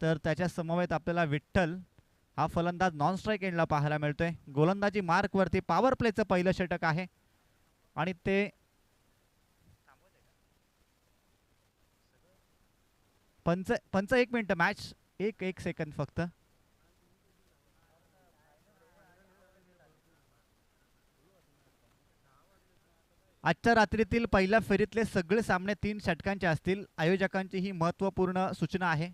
तर त्याच्या समवेत आपल्याला विठ्ठल हा फलंदाज नॉन स्ट्राईक एंडला पाहायला मिळतोय. गोलंदाजी मार्कवरती पॉवर प्लेचं पहिलं षटक आहे आणि ते पंच 1 मिनिट मॅच, एक सेकंद फक्त. आजच्या रात्रीतील पहिल्या फेरीतले सगळे सामने 3 षटकांचे असतील. आयोजकांची ही महत्त्वपूर्ण सूचना आहे.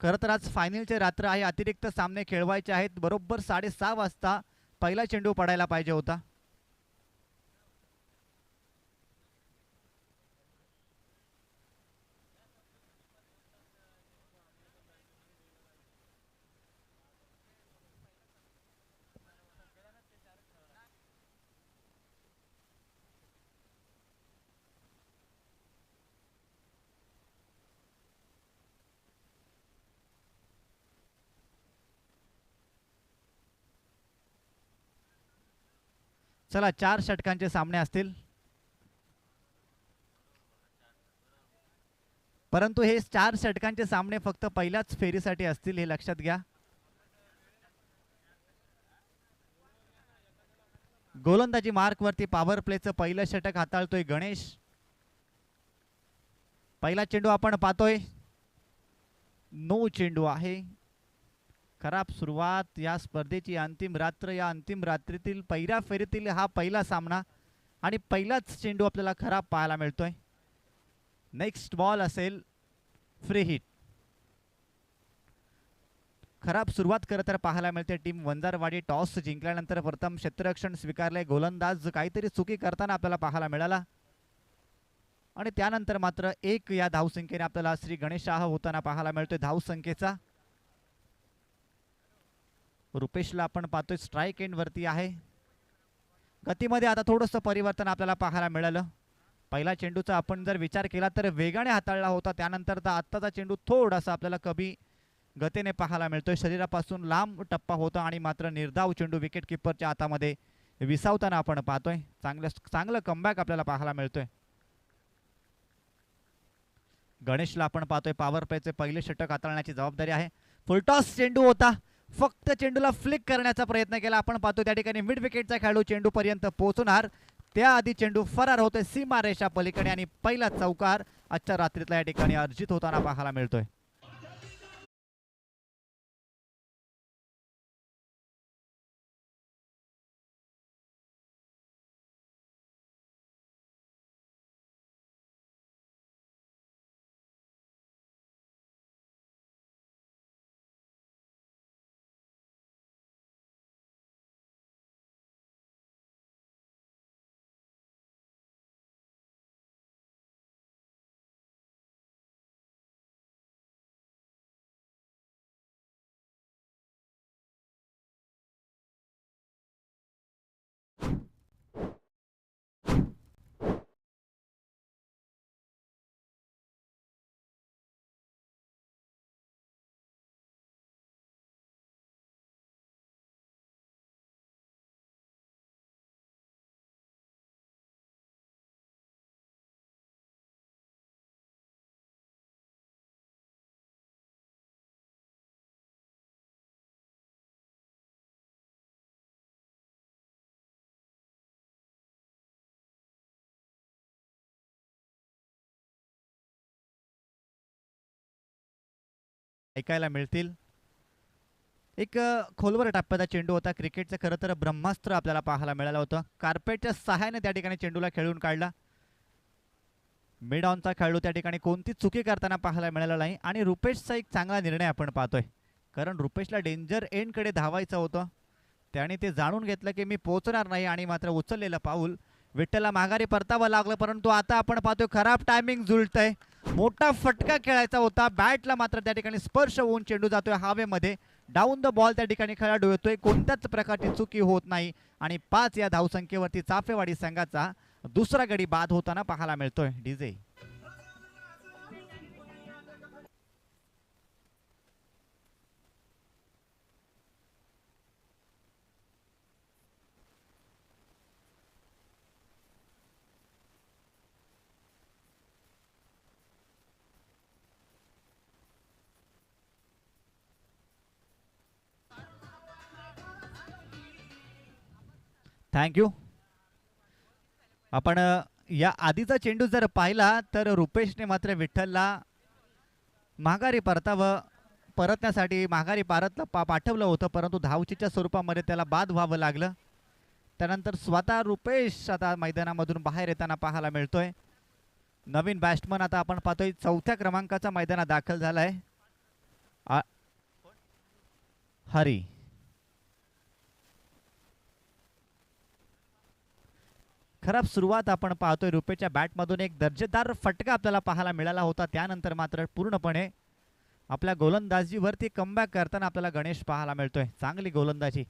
खरं तर आज फायनलचे रात्र आहे, अतिरिक्त सामने खेळवायचे आहेत. बरोबर 6:30 वाजता पहिला चेंडू पडायला पाहिजे होता. चला 4 षटकांचे सामने असतील, परंतु हे 4 षटकांचे सामने फक्त पहिल्याच फेरीसाठी असतील, हे लक्षात घ्या. गोलंदाजी मार्कवरती पॉवर प्लेचं पहिलं षटक हाताळतोय गणेश. पहिला चेंडू आपण पाहतोय, नो चेंडू आहे. खराब सुरुवात या स्पर्धेची अंतिम रात्र, या अंतिम रात्रीतील पहिल्या फेरीतील हा पहिला सामना आणि पहिलाच चेंडू आपल्याला खराब पाहायला मिळतोय. नेक्स्ट बॉल असेल फ्री हिट. खराब सुरुवात करत तर पाहायला मिळते टीम वंजारवाडी. टॉस जिंकल्यानंतर प्रथम क्षेत्ररक्षण स्वीकारले. गोलंदाज काहीतरी चुकी करताना आपल्याला पाहायला मिळाला आणि त्यानंतर मात्र एक या धावसंख्येने आपल्याला श्री गणेश शाह होताना पाहायला मिळतोय. धावसंख्येचा रुपेशला आपण पाहतोय स्ट्राईक एंड वरती आहे. गतीमध्ये आता थोडंसं परिवर्तन आपल्याला पाहायला मिळालं. पहिला चेंडूचा आपण जर विचार केला तर वेगाने हाताळला होता, त्यानंतर आत्ताचा चेंडू थोडासा आपल्याला कमी गतीने पाहायला मिळतोय. शरीरापासून लांब टप्पा होता आणि मात्र निर्धाव चेंडू विकेट किपरच्या हातामध्ये विसावताना आपण पाहतोय. चांगलं कमबॅक आपल्याला पाहायला मिळतोय. गणेशला आपण पाहतोय पॉवर प्लेचे पहिले षटक हाताळण्याची जबाबदारी आहे. फुलटॉस चेंडू होता, फक्त चेंडूला फ्लिक करण्याचा प्रयत्न केला. आपण पाहतो त्या ठिकाणी मिड विकेटचा खेळाडू चेंडू पर्यंत पोहोचणार, त्याआधी चेंडू फरार होतोय सीमारेषा पलीकडे आणि पहिला चौकार आजच्या रात्रीतला या ठिकाणी अर्जित होताना पाहायला मिळतोय. ऐकायला मिळतील. एक खोलवर टप्प्याचा चेंडू होता. क्रिकेटचं खरं तर ब्रह्मास्त्र आपल्याला पाहायला मिळालं होतं. कार्पेटच्या सहाय्याने त्या ठिकाणी चेंडूला खेळून काढला. मिड ऑनचा खेळाडू त्या ठिकाणी कोणतीच चुकी करताना पाहायला मिळाला नाही आणि रुपेशचा एक चांगला निर्णय आपण पाहतोय, कारण रुपेशला डेंजर एंडकडे धावायचं होतं. त्याने ते जाणून घेतलं की मी पोहोचणार नाही आणि मात्र उचललेलं पाऊल विठ्ठलला माघारी परतावं लागलं. परंतु आता आपण पाहतोय खराब टायमिंग जुळतंय. मोठा फटका खेळायचा होता, बॅटला मात्र त्या ठिकाणी स्पर्श होऊन चेंडू जातोय हवेमध्ये. डाऊन द बॉल त्या ठिकाणी खेळाडू येतोय, कोणत्याच प्रकारची चुकी होत नाही आणि 5 या धावसंख्येवरती चाफेवाडी संघाचा दुसरा गडी बाद होताना पाहायला मिळतोय. DJ thank you. आपण या आधीचा चेंडू जर पाहिला तर रुपेशने मात्र विठ्ठलला माघारी परतण्यासाठी माघारी पाठवलं होतं, परंतु धावचीच्या स्वरूपामध्ये त्याला बाद व्हावं लागलं. त्यानंतर स्वतः रुपेश आता मैदानामधून बाहेर येताना पाहायला मिळतोय. नवीन बॅट्समन आता आपण पाहतोय 4थ्या क्रमांकाचा मैदानात दाखल झालाय हरी. खराब सुरुवात आपण पाहतोय. रुपेशच्या बॅटमधून एक दर्जेदार फटका आपल्याला पाहायला मिळाला होता, त्यानंतर मात्र पूर्णपणे आपल्या गोलंदाजीवरती कमबॅक करताना आपल्याला गणेश पाहायला मिळतोय. चांगली गोलंदाजी.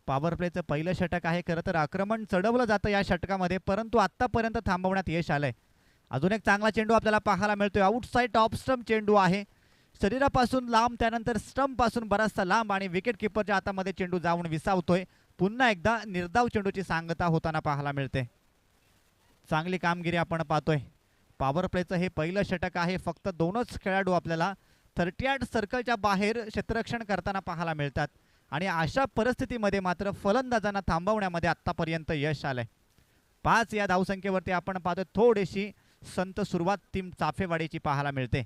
पॉवर प्लेचं पहिलं षटक आहे. खरं तर आक्रमण चढवलं जातं या षटकामध्ये, परंतु आतापर्यंत थांबवण्यात यश आलंय. अजून एक चांगला चेंडू आपल्याला पाहायला मिळतोय. आउटसाइड ऑफ स्टंप चेंडू आहे, शरीरापासून लांब, त्यानंतर स्टंप पासून बराचसा लांब आणि विकेट किपरच्या हातामध्ये चेंडू जाऊन विसावतोय. पुन्हा एकदा निर्धाव चेंडूची सांगता होताना पाहायला मिळते. चांगली कामगिरी आपण पाहतोय. पॉवर प्लेचं हे पहिलं षटक आहे. फक्त 2च खेळाडू आपल्याला 38 सर्कलच्या बाहेर क्षेत्ररक्षण करताना पाहायला मिळतात आणि अशा परिस्थितीमध्ये मात्र फलंदाजांना थांबवण्यामध्ये आतापर्यंत यश आलंय. 5 या धावसंख्येवरती आपण पाहतोय थोडीशी संत सुरुवात टीम चाफेवाडीची पाहायला मिळते.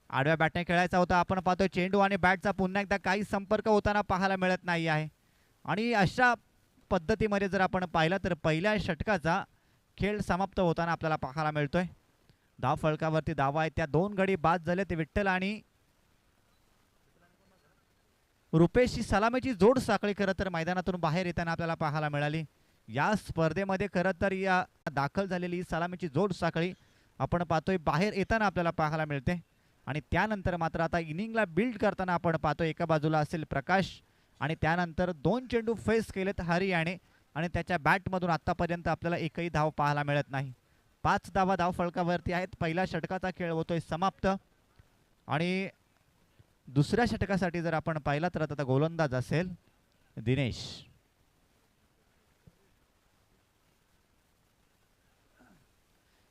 आडव्या बॅटने खेळायचा होता. आपण पाहतोय चेंडू आणि बॅटचा पुन्हा एकदा काही संपर्क होताना पाहायला मिळत नाही आहे आणि अशा पद्धतीमध्ये जर आपण पाहिलं तर पहिल्या षटकाचा खेळ समाप्त होताना आपल्याला पाहायला मिळतोय. धाव फलकावरती धावा आहेत, त्या 2 गडी बाद झाले. ते विठ्ठल आणि रुपेशची सलामीची जोड साखळी खरं तर मैदानातून बाहेर येताना आपल्याला पाहायला मिळाली. या स्पर्धेमध्ये खरं तर या दाखल झालेली सलामीची जोड साखळी आपण पाहतोय बाहेर येताना आपल्याला पाहायला मिळते आणि त्यानंतर मात्र आता इनिंगला बिल्ड करताना आपण पाहतोय एका बाजूला असेल प्रकाश आणि त्यानंतर 2 चेंडू फेस केलेत हरी याने आणि त्याच्या बॅटमधून आतापर्यंत आपल्याला एकही धाव पाहायला मिळत नाही. 5 धावा धाव फलकावरती आहेत. पहिल्या षटकाचा खेळ होतोय समाप्त आणि दुसऱ्या षटकासाठी जर आपण पाहिला तर आता गोलंदाज असेल दिनेश.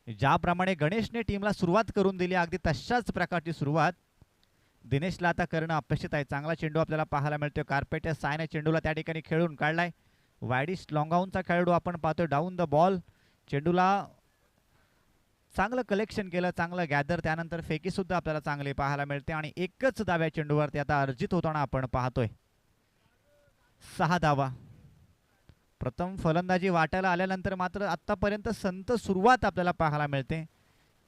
ज्याप्रमाणे गणेशने टीमला सुरुवात करून दिली अगदी तशाच प्रकारची सुरुवात दिनेशला आता करणं अपेक्षित आहे. चांगला चेंडू आपल्याला पाहायला मिळतोय. कार्पेटच्या सायने चेंडूला त्या ठिकाणी खेळून काढलाय. वायडिश लॉंगाऊनचा खेळाडू आपण पाहतोय डाऊन द बॉल. चेंडूला चांगलं कलेक्शन केलं, चांगलं गॅदर, त्यानंतर फेकी सुद्धा आपल्याला चांगली पाहायला मिळते आणि एकच धाव्या चेंडूवरती आता अर्जित होताना आपण पाहतोय. 6 धावा. प्रथम फलंदाजी वाटायला आल्यानंतर मात्र आतापर्यंत संत सुरुवात आपल्याला पाहायला मिळते.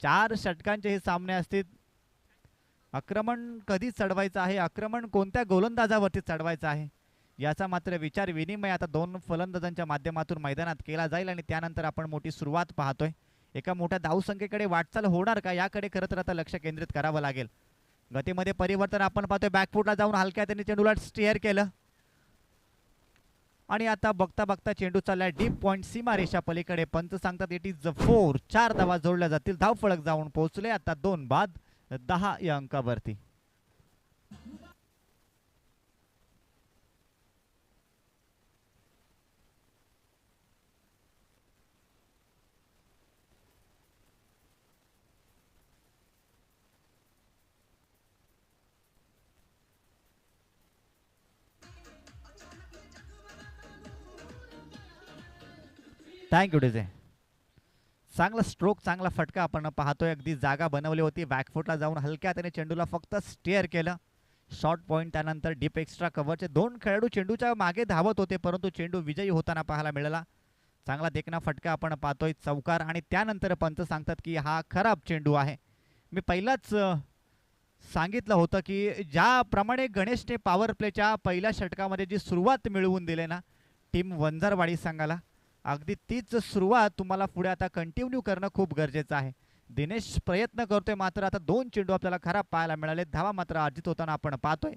4 षटकांचे हे सामने असतील. आक्रमण कधी चढवायचं आहे, आक्रमण कोणत्या गोलंदाजावरती चढवायचं आहे याचा मात्र विचार विनिमय आता 2 फलंदाजांच्या माध्यमातून मैदानात केला जाईल आणि त्यानंतर आपण मोठी सुरुवात पाहतोय. एका मोठ्या धावसंख्येकडे वाटचाल होणार का याकडे खरं तर आता लक्ष केंद्रित करावं लागेल. गतीमध्ये परिवर्तन आपण पाहतोय. बॅकफुटला जाऊन हलक्या त्यांनी चेंडूला स्टेअर केलं आणि आता बघता बघता चेंडू चाललाय डीप पॉइंट सीमारेषा पलीकडे. पंच सांगतात इट इज 4. 4 धावा जोडल्या जातील. धाव फलक जाऊन पोहोचले आता 2 बाद 10 या अंकावरती. Thank you DJ. चांगला स्ट्रोक, चांगला फटका आपण पाहतोय. अगदी जागा बनवली होती. बॅकफुटला जाऊन हलक्या त्याने चेंडूला फक्त स्टेअर केलं. शॉर्ट पॉईंट, त्यानंतर डीप एक्स्ट्रा कव्हरचे 2 खेळाडू चेंडूच्या मागे धावत होते, परंतु चेंडू विजयी होताना पाहायला मिळाला. चांगला देखणा फटका आपण पाहतोय. चौकार आणि त्यानंतर पंच सांगतात की हा खराब चेंडू आहे. मी पहिलाच सांगितलं होतं की ज्याप्रमाणे गणेशने पॉवर प्लेच्या पहिल्या षटकामध्ये जी सुरुवात मिळवून दिली ना टीम वंजारवाडी संघाला, अगदी तीच सुरुवात तुम्हाला पुढे आता कंटिन्यू करणं खूप गरजेचं आहे. दिनेश प्रयत्न करतोय, मात्र आता 2 चेंडू आपल्याला खराब पाहायला मिळाले. धावा मात्र अर्जित होताना आपण पाहतोय.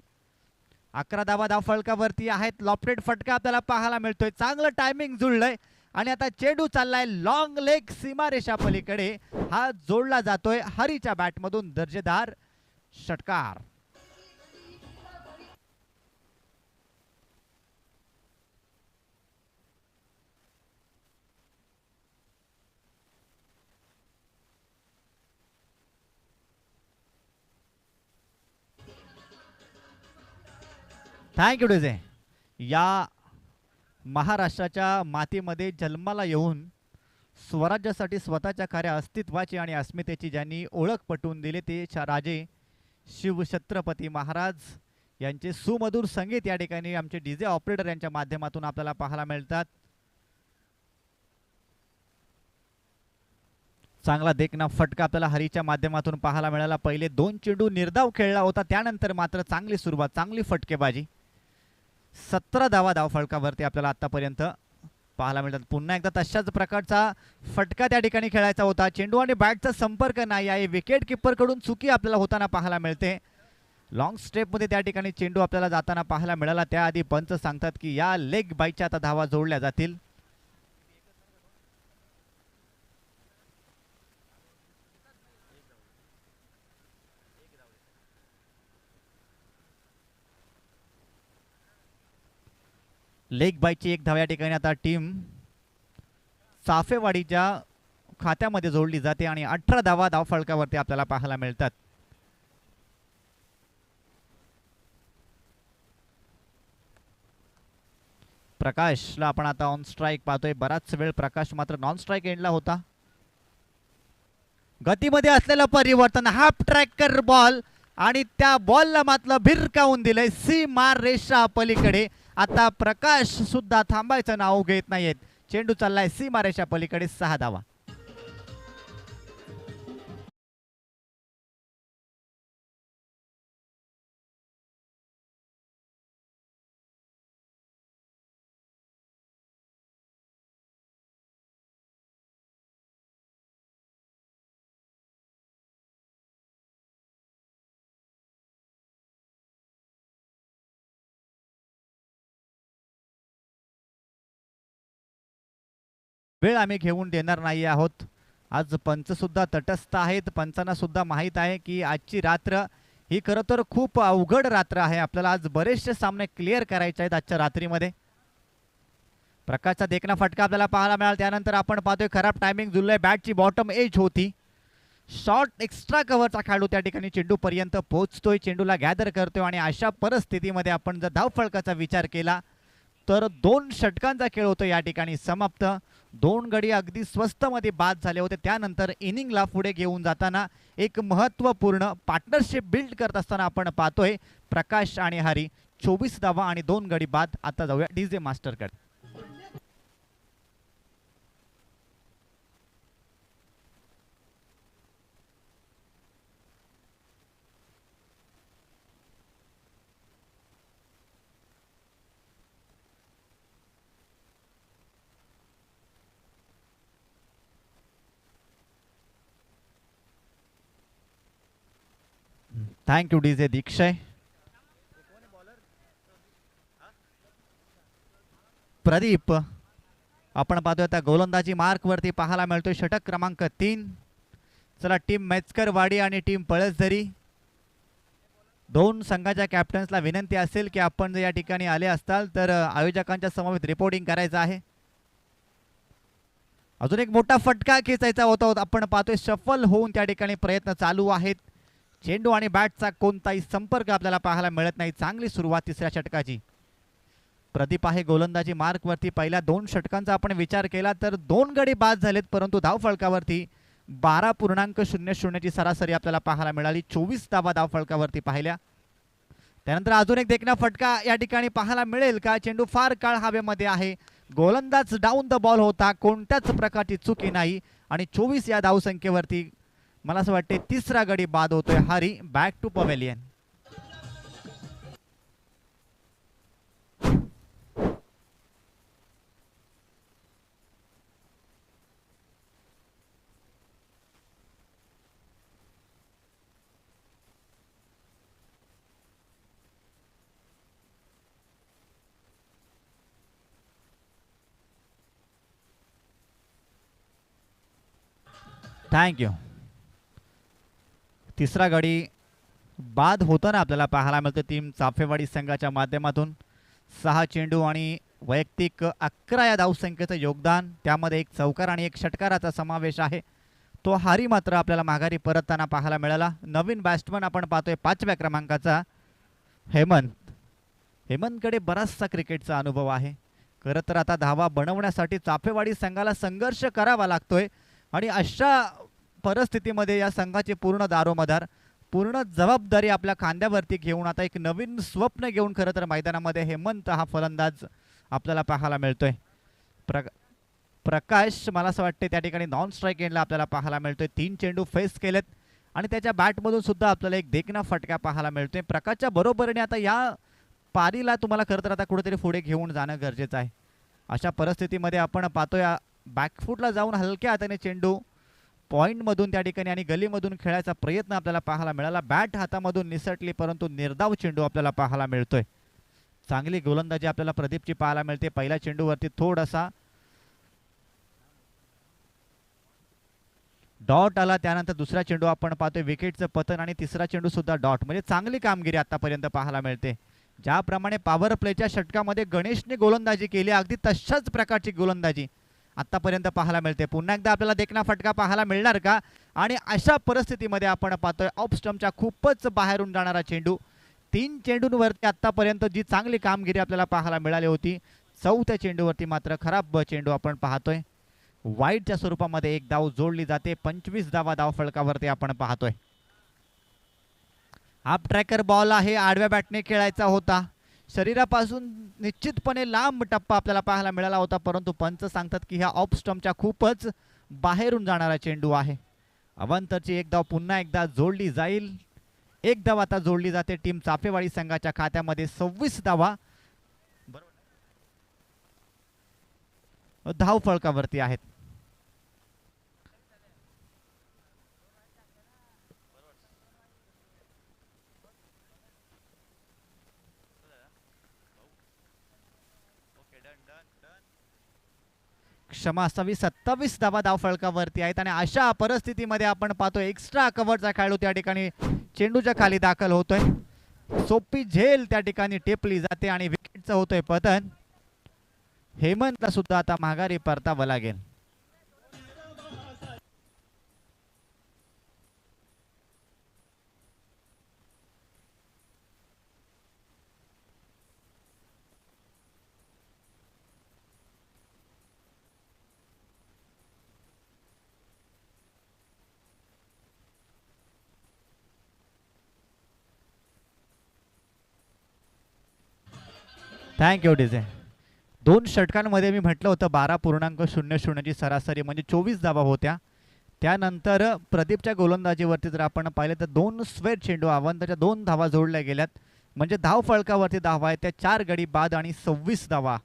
11 धावा धाव फलकावरती आहेत. लॉफ्टेड फटका आपल्याला पाहायला मिळतोय. चांगलं टायमिंग जुळलंय आणि आता चेंडू चाललाय लॉंग लेग सीमारेषा पलीकडे. हा जोडला जातोय हरीच्या बॅटमधून. दर्जेदार षटकार. Thank you DJ. या महाराष्ट्राच्या मातीमध्ये जन्माला येऊन स्वराज्यासाठी स्वतःच्या खऱ्या अस्तित्वाची आणि अस्मितेची ज्यांनी ओळख पटवून दिली ते राजे शिवछत्रपती महाराज यांचे सुमधुर संगीत या ठिकाणी आमचे डीजे ऑपरेटर यांच्या माध्यमातून आपल्याला पाहायला मिळतात. चांगला देखना फटका आपल्याला हरीच्या माध्यमातून पाहायला मिळाला. पहिले 2 चेंडू निर्धाव खेळला होता, त्यानंतर मात्र चांगली सुरुवात, चांगली फटकेबाजी. 17 धावा धाव फलकावरती आपल्याला आतापर्यंत पाहायला मिळतात. पुन्हा एकदा तशाच प्रकारचा फटका त्या ठिकाणी खेळायचा होता. चेंडू आणि बॅटचा संपर्क नाही आहे. विकेट किपर कडून चुकी आपल्याला होताना पाहायला मिळते. लॉंग स्टेपमध्ये त्या ठिकाणी चेंडू आपल्याला जाताना पाहायला मिळाला. त्याआधी पंच सांगतात की या लेग बाईच्या आता धावा जोडल्या जातील. लेग बाईची एक धाव या ठिकाणी आता टीम चाफेवाडीच्या खात्यामध्ये जोडली जाते आणि 18 धावा धाव फलकावरती आपल्याला पाहायला मिळतात. प्रकाशला आपण आता ऑन स्ट्राईक पाहतोय. बराच वेळ प्रकाश मात्र नॉन स्ट्राईक एंडला होता. गतीमध्ये असलेलं परिवर्तन, हाफ ट्रॅकर बॉल आणि त्या बॉलला मात्र भिरकावून दिलंय सीमा रेषा पलीकडे. आता प्रकाश सुद्धा थांबायचं नाव घेत नाहीयेत. चेंडू चाललाय सीमा रेषा पलीकडे. 6 धावा. वेळ आम्ही घेऊन देणार नाही आहोत. आज पंच सुद्धा तटस्थ आहेत. पंचांना सुद्धा माहीत आहे की आजची रात्र ही खरं तर खूप अवघड रात्र आहे. आपल्याला आज बरेचसे सामने क्लिअर करायचे आहेत आजच्या रात्रीमध्ये. प्रकाशचा देखना फटका आपल्याला पाहायला मिळाला. त्यानंतर आपण पाहतोय खराब टायमिंग जुळलंय. बॅटची बॉटम एज होती. शॉर्ट एक्स्ट्रा कव्हरचा खेळाडू त्या ठिकाणी चेंडू पर्यंत पोहोचतोय, चेंडूला गॅदर करतोय आणि अशा परिस्थितीमध्ये आपण जर धाव फलकाचा विचार केला तर 2 षटकांचा खेळ होतो या ठिकाणी समाप्त. 2 गडी अगदी स्वस्तमध्ये बाद झाले होते. त्यानंतर इनिंगला पुढे घेऊन जाताना एक महत्त्वपूर्ण पार्टनरशिप बिल्ड करत असताना आपण पाहतोय प्रकाश आणि हरी. 24 धावा आणि 2 गडी बाद. आता जाऊया डीजे मास्टरकडे. Thank you DJ Dikshay. प्रदीप आपण पाहतोय आता गोलंदाजी मार्क वरती पाहायला मिळतोय. षटक क्रमांक 3. चला टीम मेचकरवाडी आणि टीम पळसदरी 2 संघाच्या कॅप्टन्सला विनंती असेल की आपण जर या ठिकाणी आले असताल तर आयोजकांच्या समवेत रिपोर्टिंग करायचं आहे. अजून एक मोठा फटका खेचायचा होता. आपण पाहतोय शफल होऊन त्या ठिकाणी प्रयत्न चालू आहेत. चेंडू आणि बॅटचा कोणताही संपर्क आपल्याला पाहायला मिळत नाही. चांगली सुरुवात तिसऱ्या षटकाची. प्रदीप आहे गोलंदाजी मार्क वरती. पहिल्या 2 षटकांचा आपण विचार केला तर 2 गडी बाद झालेत, परंतु धाव फलकावरती 12.00 ची सरासरी आपल्याला पाहायला मिळाली. 24 धावा धाव फलकावरती पाहिल्या. त्यानंतर अजून एक देखना फटका या ठिकाणी पाहायला मिळेल का? चेंडू फार काळ हवेमध्ये आहे. गोलंदाज डाऊन द बॉल होता. कोणत्याच प्रकारची चुकी नाही आणि 24 या धावसंख्येवरती मला असं वाटते तिसरा गडी बाद होतोय. Hari back to pavilion. Thank you. तिसरा गडी बाद होताना आपल्याला पाहायला मिळतं टीम चाफेवाडी संघाच्या माध्यमातून. 6 चेंडू आणि वैयक्तिक 11 या धावसंख्येचं योगदान. त्यामध्ये एक चौकार आणि एक षटकाराचा समावेश आहे. तो हारी मात्र आपल्याला माघारी परतताना पाहायला मिळाला. नवीन बॅट्समन आपण पाहतोय 5व्या क्रमांकाचा हेमंत. हेमंतकडे बराचसा क्रिकेटचा अनुभव आहे. खरं तर आता धावा बनवण्यासाठी चाफेवाडी संघाला संघर्ष करावा लागतोय आणि अशा परिस्थितीमध्ये या संघाचे पूर्ण दारोमदार पूर्ण जबाबदारी आपल्या खांद्यावरती घेऊन आता एक नवीन स्वप्न घेऊन खरं तर मैदानामध्ये हेमंत हा फलंदाज आपल्याला पाहायला मिळतोय. प्रकाश मला असं वाटते त्या ठिकाणी नॉन स्ट्राईक एंडला आपल्याला पाहायला मिळतोय. 3 चेंडू फेस केलेत आणि त्याच्या बॅटमधून सुद्धा आपल्याला एक देखणा फटका पाहायला मिळतोय. प्रकाशच्या बरोबरीने आता या पारीला तुम्हाला खरं तर आता कुठेतरी पुढे घेऊन जाणं गरजेचं आहे. अशा परिस्थितीमध्ये आपण पाहतोय बॅकफूटला जाऊन हलक्या हाताने चेंडू पॉईंटमधून त्या ठिकाणी आणि गलीमधून खेळायचा प्रयत्न आपल्याला पाहायला मिळाला. बॅट हातामधून निसटली परंतु निर्धाव चेंडू आपल्याला पाहायला मिळतोय. चांगली गोलंदाजी आपल्याला प्रदीपची पाहायला मिळते. पहिल्या चेंडूवरती थोडासा डॉट आला, त्यानंतर दुसरा चेंडू आपण पाहतोय विकेटचं पतन आणि तिसरा चेंडू सुद्धा डॉट. म्हणजे चांगली कामगिरी आतापर्यंत पाहायला मिळते. ज्याप्रमाणे पॉवर प्लेच्या षटकामध्ये गणेशने गोलंदाजी केली अगदी तशाच प्रकारची गोलंदाजी आतापर्यंत पाहायला मिळते. पुन्हा एकदा आपल्याला देखणा फटका पाहायला मिळणार का? आणि अशा परिस्थितीमध्ये आपण पाहतोय ऑफ स्टंपच्या खूपच बाहेरून जाणारा चेंडू. 3 चेंडूंवरती आतापर्यंत जी चांगली कामगिरी आपल्याला पाहायला मिळाली होती, चौथ्या चेंडूवरती मात्र खराब चेंडू आपण पाहतोय. वाईटच्या स्वरूपामध्ये एक धाव जोडली जाते. 25 धावा धाव फलकावरती आपण पाहतोय. हाफ ट्रॅकर बॉल आहे, आडव्या बॅटने खेळायचा होता. शरीरापासून निश्चितपणे लांब टप्पा आपल्याला पाहायला मिळाला होता परंतु पंच सांगतात की ह्या ऑफ स्टंपच्या खूपच बाहेरून जाणारा चेंडू आहे. अवांतरची एक धाव पुन्हा एकदा जोडली जाईल. एक धाव आता जोडली जाते टीम चाफेवाडी संघाच्या खात्यामध्ये. 26 धावा धाव फलकावरती आहेत. क्षमा असावी. 27 धावा धाव फलकावरती आहेत आणि अशा परिस्थितीमध्ये आपण पाहतो एक्स्ट्रा कव्हरचा खेळाडू त्या ठिकाणी चेंडूच्या खाली दाखल होतोय. सोपी झेल त्या ठिकाणी टेपली जाते आणि विकेटचं होतोय पतन. हेमंतला सुद्धा आता माघारी परतावं लागेल. Thank you DJ. 2 षटकांमध्ये मी म्हटलं होतं 12.00 ची सरासरी म्हणजे 24 धावा होत्या. त्यानंतर प्रदीपच्या गोलंदाजीवरती जर आपण पाहिलं तर 2 स्वेट चेंडू अवंताच्या 2 धावा जोडल्या गेल्यात. म्हणजे धाव फलकावरती धावा आहेत त्या 4 गडी बाद आणि 26 धावा.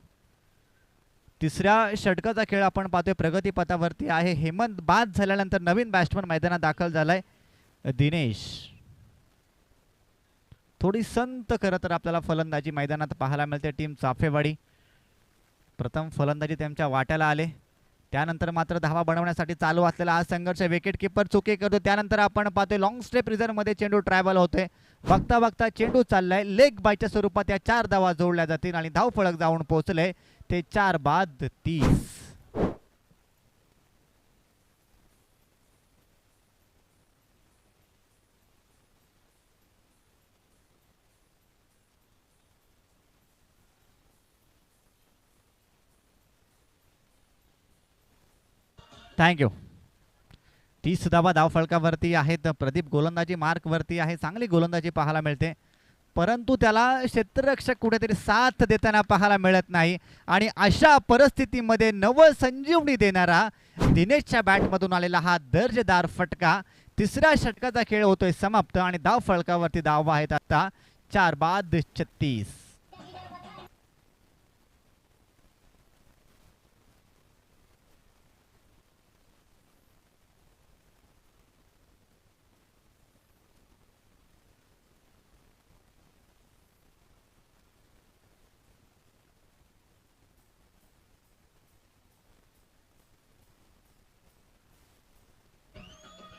तिसऱ्या षटकाचा खेळ आपण पाहतोय प्रगतीपथावरती आहे. हेमंत बाद झाल्यानंतर नवीन बॅट्समन मैदानात दाखल झालाय दिनेश. थोडी संत खरं तर आपल्याला फलंदाजी मैदानात पाहायला मिळते टीम चाफेवाडी. प्रथम फलंदाजी त्यांच्या वाट्याला आले, त्यानंतर मात्र धावा बनवण्यासाठी चालू असलेला हा संघर्ष. विकेट किपर चुकी करतो. त्यानंतर आपण पाहतोय लॉंग स्टेप रिझर्व मध्ये चेंडू ट्रॅव्हल होतोय. बघता बघता चेंडू चाललाय लेग बायच्या स्वरूपात. या 4 धावा जोडल्या जातील आणि धाव फलक जाऊन पोहोचले ते 4 बाद 30. थँक्यू. 30 धावा धाव फलकावरती आहेत. प्रदीप गोलंदाजी मार्क वरती आहे. चांगली गोलंदाजी पाहायला मिळते परंतु त्याला क्षेत्ररक्षक कुठेतरी साथ देताना पाहायला मिळत नाही आणि अशा परिस्थितीमध्ये नवसंजीवनी देणारा दिनेशच्या बॅटमधून आलेला हा दर्जेदार फटका. तिसऱ्या षटकाचा खेळ होतोय समाप्त आणि धाव फलकावरती धावा आहेत आता 4 बाद 36.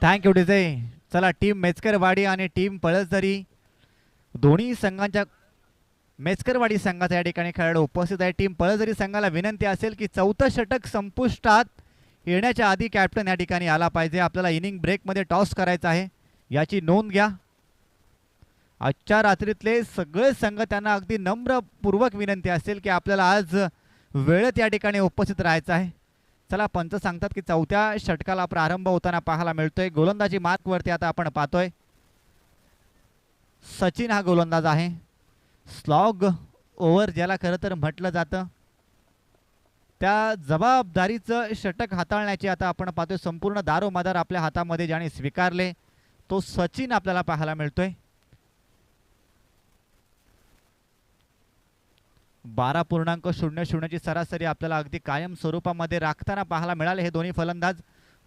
Thank you DJ. चला टीम मेचकरवाडी आणि टीम पळसदरी दोन्ही संघांच्या मेचकरवाडी संघाचा या ठिकाणी खेळाडू उपस्थित आहे. टीम पळसदरी संघाला विनंती असेल की 4थं षटक संपुष्टात येण्याच्या आधी कॅप्टन या ठिकाणी आला पाहिजे. आपल्याला इनिंग ब्रेकमध्ये टॉस करायचा आहे याची नोंद घ्या. आजच्या रात्रीतले सगळे संघ त्यांना अगदी नम्रपूर्वक विनंती असेल की आपल्याला आज वेळेत या ठिकाणी उपस्थित राहायचं आहे. चला पंच सांगतात की चौथ्या षटकाला प्रारंभ होताना पाहायला मिळतोय. गोलंदाजी मार्कवरती आता आपण पाहतोय सचिन हा गोलंदाज आहे. स्लॉग ओव्हर ज्याला खरं तर म्हटलं जातं, त्या जबाबदारीचं षटक हाताळण्याची आता आपण पाहतोय संपूर्ण दारोमदार आपल्या हातामध्ये ज्याने स्वीकारले तो सचिन आपल्याला पाहायला मिळतोय. 12.00 ची सरासरी आपल्याला अगदी कायम स्वरूपामध्ये राखताना पाहायला मिळाले हे दोन्ही फलंदाज.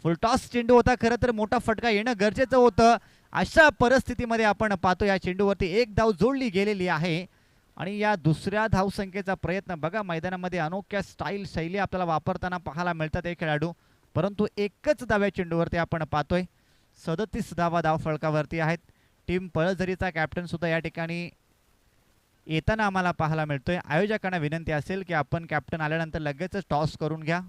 फुलटॉस चेंडू होता, खरं तर मोठा फटका येणं गरजेचं होतं. अशा परिस्थितीमध्ये आपण पाहतो या चेंडूवरती एक धाव जोडली गेलेली आहे आणि या दुसऱ्या धावसंख्येचा प्रयत्न बघा. मैदानामध्ये अनोख्या स्टाईल शैली आपल्याला वापरताना पाहायला मिळतात हे खेळाडू, परंतु एकच धाव्या चेंडूवरती आपण पाहतोय 37 धावा धाव फळकावरती आहेत. टीम पळसझरीचा कॅप्टन सुद्धा या ठिकाणी येताना आम्हाला पाहायला मिळतोय. आयोजकांना विनंती असेल की आपण कॅप्टन आल्यानंतर लगेचच टॉस करून घ्या.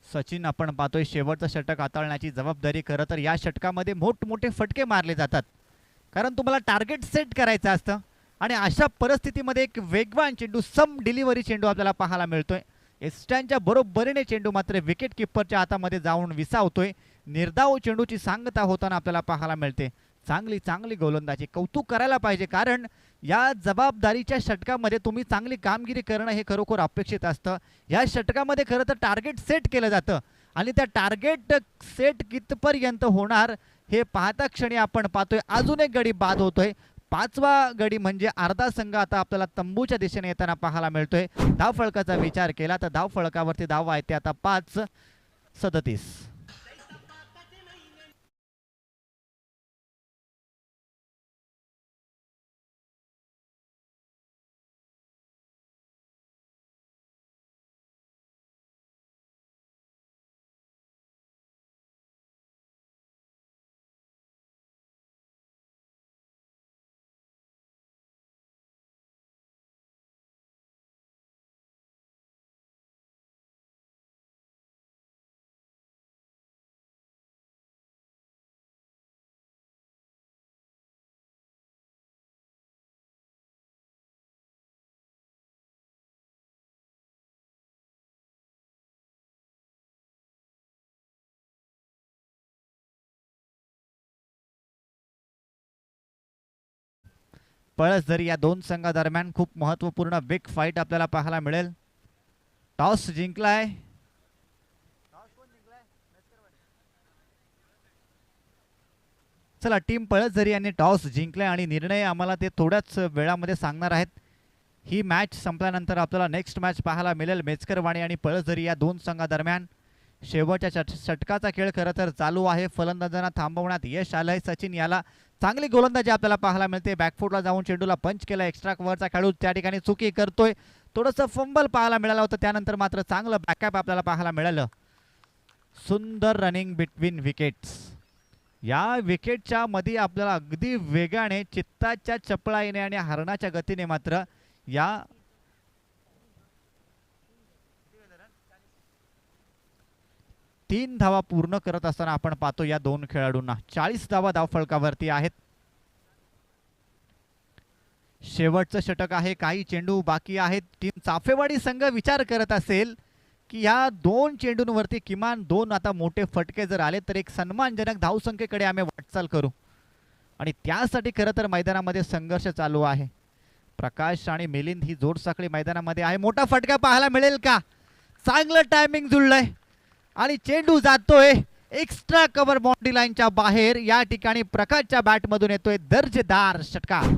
सचिन आपण पाहतोय शेवटचं षटक हाताळण्याची जबाबदारी. खरं तर या षटकामध्ये मोठमोठे फटके मारले जातात कारण तुम्हाला टार्गेट सेट करायचं असतं आणि अशा परिस्थितीमध्ये एक वेगवान चेंडू सम डिलिव्हरी चेंडू आपल्याला पाहायला मिळतोय. एस्टॅनच्या बरोबरीने चेंडू मात्र विकेट किपरच्या हातामध्ये जाऊन विसावतोय. निर्धाव चेंडूची सांगता होताना आपल्याला पाहायला मिळते. चांगली गोलंदाजी, कौतुक करायला पाहिजे कारण या जबाबदारीच्या षटकामध्ये तुम्ही चांगली कामगिरी करणं हे खरोखर अपेक्षित असतं. या षटकामध्ये खरं तर टार्गेट सेट केलं जातं आणि त्या टार्गेट सेट कितपर्यंत होणार हे पाहता क्षणी आपण पाहतोय अजून एक गडी बाद होतोय. 5वा गडी म्हणजे अर्धा संघ आता आपल्याला तंबूच्या दिशेने येताना पाहायला मिळतोय. धाव फळकाचा विचार केला तर धाव फळकावरती धाव आहे ते आता 5-37. पळसझरी या दोन संघादरम्यान खूप महत्वपूर्ण बिग फाईट आपल्याला पाहायला मिळेल. टॉस जिंकलाय चला टीम पळसझरी यांनी टॉस जिंकलाय आणि निर्णय आम्हाला ते थोड्याच वेळामध्ये सांगणार आहेत. ही मॅच संपल्यानंतर आपल्याला नेक्स्ट मॅच पाहायला मिळेल मेचकरवाणी आणि पळसझरी या दोन संघादरम्यान. शेवटच्या षटकाचा खेळ खरं तर चालू आहे. फलंदाजांना थांबवण्यात यश आलंय. सचिन याला चांगली गोलंदाजी आपल्याला पाहायला मिळते. बॅकफुटला जाऊन चेंडूला पंच केला. एक्स्ट्रा कव्हरचा खेळाडू त्या ठिकाणी चुकी करतोय. थोडंसं फंबल पाहायला मिळालं होतं, त्यानंतर मात्र चांगलं बॅकअप आपल्याला पाहायला मिळालं. सुंदर रनिंग बिटवीन विकेट्स. या विकेटच्या मध्ये आपल्याला अगदी वेगाने चित्ताच्या चपळाईने आणि हरणाच्या गतीने मात्र या 3 धावा पूर्ण करत असताना आपण पाहतो या दोन खेळाडूंना. 40 धावा धावफलकावरती आहेत. शेवटचं षटक आहे, काही चेंडू बाकी आहेत. टीम चाफेवाडी संघ विचार करत असेल की या दोन चेंडूंवरती किमान 2 आता मोठे फटके जर आले तर एक सन्मानजनक धावसंख्येकडे आम्ही वाटचाल करू आणि त्यासाठी खरं तर मैदानामध्ये संघर्ष चालू आहे. प्रकाश आणि मिलिंद ही जोडसाखळी मैदानामध्ये आहे. मोठा फटका पाहायला मिळेल का? चांगलं टायमिंग जुळलंय आणि चेंडू जातोय एक्स्ट्रा कव्हर बाउंड्री लाईनच्या बाहेर. या ठिकाणी प्रकाशच्या बॅटमधून येतोय दर्जेदार षटकार.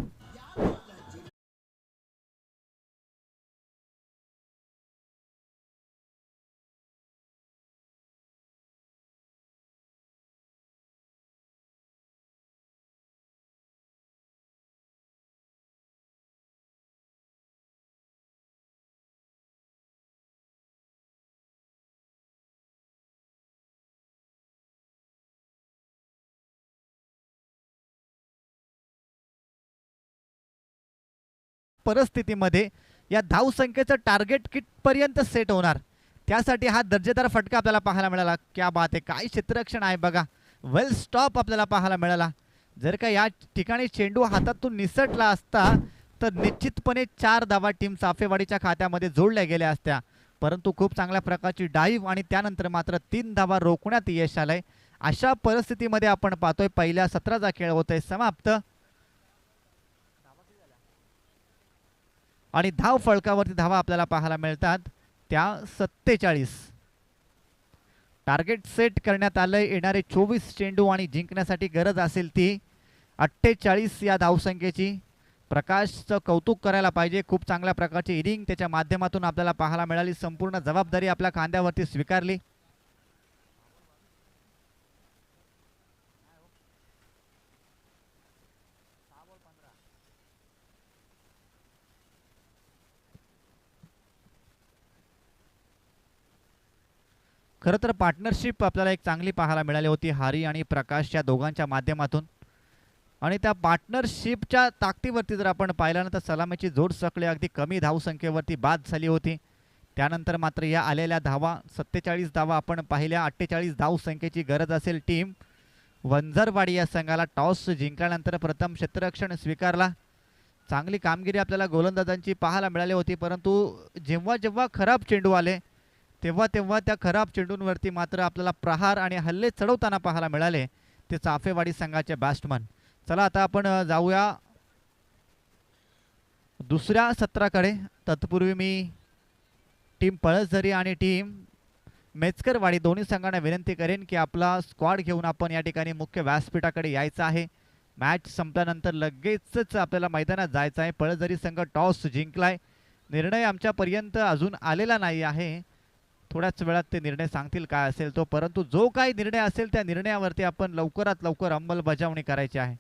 परिस्थितीमध्ये या धावसंख्येचं टार्गेट कितपर्यंत सेट होणार त्यासाठी हा दर्जेदार फटका आपल्याला पाहायला मिळाला. क्या बात आहे, काय क्षेत्ररक्षण आहे बघा. वेल स्टॉप आपल्याला पाहायला मिळाला. जर का या ठिकाणी चेंडू हातातून निसटला असता तर निश्चितपणे 4 धावा टीम चाफेवाडीच्या खात्यामध्ये जोडल्या गेल्या असत्या, परंतु खूप चांगल्या प्रकारची डाईव्ह आणि त्यानंतर मात्र 3 धावा रोखण्यात यश आलंय. अशा परिस्थितीमध्ये आपण पाहतोय पहिल्या सत्राचा खेळ होतोय समाप्त आणि धाव फळकावरती धावा आपल्याला पाहायला मिळतात त्या 47. टार्गेट सेट करण्यात आलंय येणारे 24 चेंडू आणि जिंकण्यासाठी गरज असेल ती 48 या धावसंख्येची. प्रकाशचं कौतुक करायला पाहिजे, खूप चांगल्या प्रकारची इनिंग त्याच्या माध्यमातून आपल्याला पाहायला मिळाली. संपूर्ण जबाबदारी आपल्या खांद्यावरती स्वीकारली. खरं तर पार्टनरशिप आपल्याला एक चांगली पाहायला मिळाली होती हरी आणि प्रकाश या दोघांच्या माध्यमातून, आणि त्या पार्टनरशिपच्या ताकदीवरती जर आपण पाहिलं तर सलामीची जोड सकळे अगदी कमी धावसंख्येवरती बाद झाली होती. त्यानंतर मात्र या आलेल्या धावा 47 धावा आपण पाहिल्या. 48 धावसंख्येची गरज असेल टीम वंजरवाडी या संघाला. टॉस जिंकल्यानंतर प्रथम क्षेत्ररक्षण स्वीकारला. चांगली कामगिरी आपल्याला गोलंदाजांची पाहायला मिळाली होती, परंतु जेव्हा जेव्हा खराब चेंडू आले तेव्हा तेव्हा त्या खराब चेंडूंवरती मात्र आपल्याला प्रहार आणि हल्ले चढवताना पाहायला मिळाले ते चाफेवाडी संघाचे बॅट्समन. चला आता आपण जाऊया दुसऱ्या सत्राकडे. तत्पूर्वी मी टीम पळसझरी आणि टीम मेचकरवाडी दोन्ही संघांना विनंती करेन की आपला स्क्वॉड घेऊन आपण या ठिकाणी मुख्य व्यासपीठाकडे यायचं आहे. मॅच संपल्यानंतर लगेचच आपल्याला मैदानात जायचं आहे. पळसझरी संघ टॉस जिंकलाय. निर्णय आमच्यापर्यंत अजून आलेला नाही आहे. थोड्याच वेळात ते निर्णय सांगतील काय असेल तो, परंतु जो काही निर्णय असेल त्या निर्णयावरती आपण लवकरात लवकर अंमलबजावणी करायची आहे.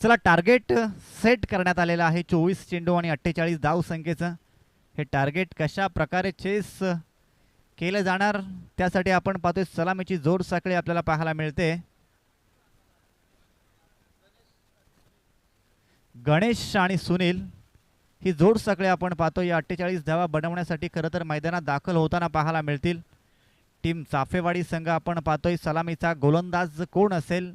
चला टार्गेट सेट करण्यात आलेलं आहे 24 चेंडू आणि 48 धाव संख्येचं. हे टार्गेट कशा प्रकारे चेस केलं जाणार त्यासाठी आपण पाहतोय सलामीची जोड साखळी आपल्याला पाहायला मिळते. गणेश आणि सुनील ही जोड साखळी आपण पाहतो या 48 धावा बनवण्यासाठी खरं तर मैदानात दाखल होताना पाहायला मिळतील. टीम चाफेवाडी संघ आपण पाहतोय सलामीचा गोलंदाज कोण असेल,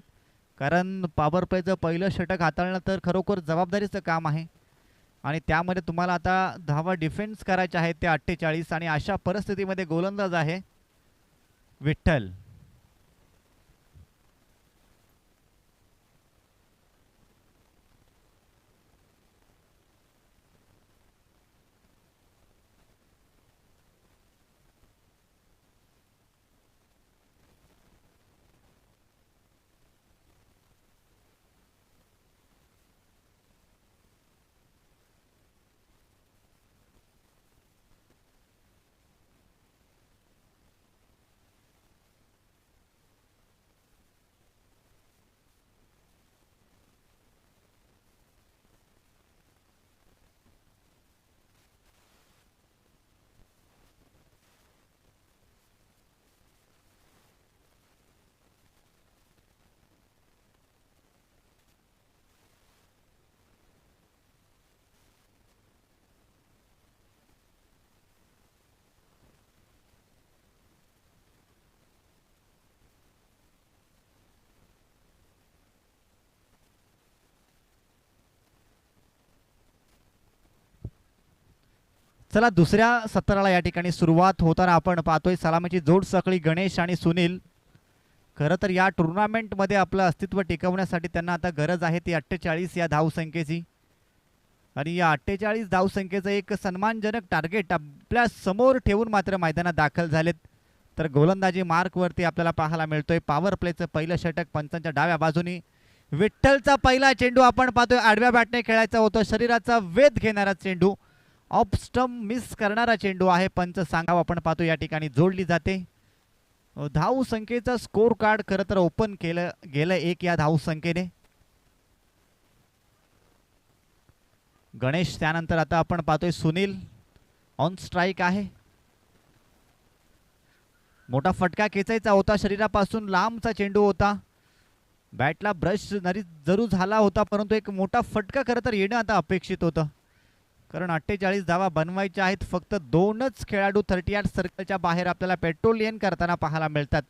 कारण पॉवर प्लेचं पहिलं षटक हाताळणं तर खरोखर जबाबदारीचं काम आहे आणि त्यामध्ये तुम्हाला आता धावा डिफेन्स करायच्या आहेत त्या 48, आणि अशा परिस्थितीमध्ये गोलंदाज आहे विठ्ठल. चला दुसऱ्या सत्राला या ठिकाणी सुरुवात होताना आपण पाहतोय सलामीची जोड सकळी गणेश आणि सुनील. खरं तर या टुर्नामेंटमध्ये आपलं अस्तित्व टिकवण्यासाठी त्यांना आता गरज आहे ती 48 या धावसंख्येची, आणि या 48 धावसंख्येचं एक सन्मानजनक टार्गेट आपल्या समोर ठेवून मात्र मैदानात दाखल झालेत तर गोलंदाजी मार्क वरती आपल्याला पाहायला मिळतोय. पॉवर प्लेचं पहिलं षटक पंचांच्या डाव्या बाजूनी. विठ्ठलचा पहिला चेंडू आपण पाहतोय. आडव्या बॅटने खेळायचा होतो. शरीराचा वेध घेणारा चेंडू, ऑफ स्टंप मिस करणारा चेंडू आहे. पंच सांगावं आपण पाहतो या ठिकाणी जोडली जाते. धाव संख्येचा स्कोर कार्ड खरं तर ओपन केलं गेलं एक या धाव संख्येने. गणेश त्यानंतर आता आपण पाहतोय सुनील ऑन स्ट्राइक आहे. मोठा फटका खेचायचा होता. शरीरापासून लांबचा चेंडू होता. बॅटला ब्रश जरूर झाला होता, परंतु एक मोठा फटका खरं तर येणं आता अपेक्षित होतं. कारण 48 धावा बनवायच्या आहेत. फक्त 2च खेळाडू 38 सर्कलच्या बाहेर आपल्याला पेट्रोलियन करताना पाहायला मिळतात.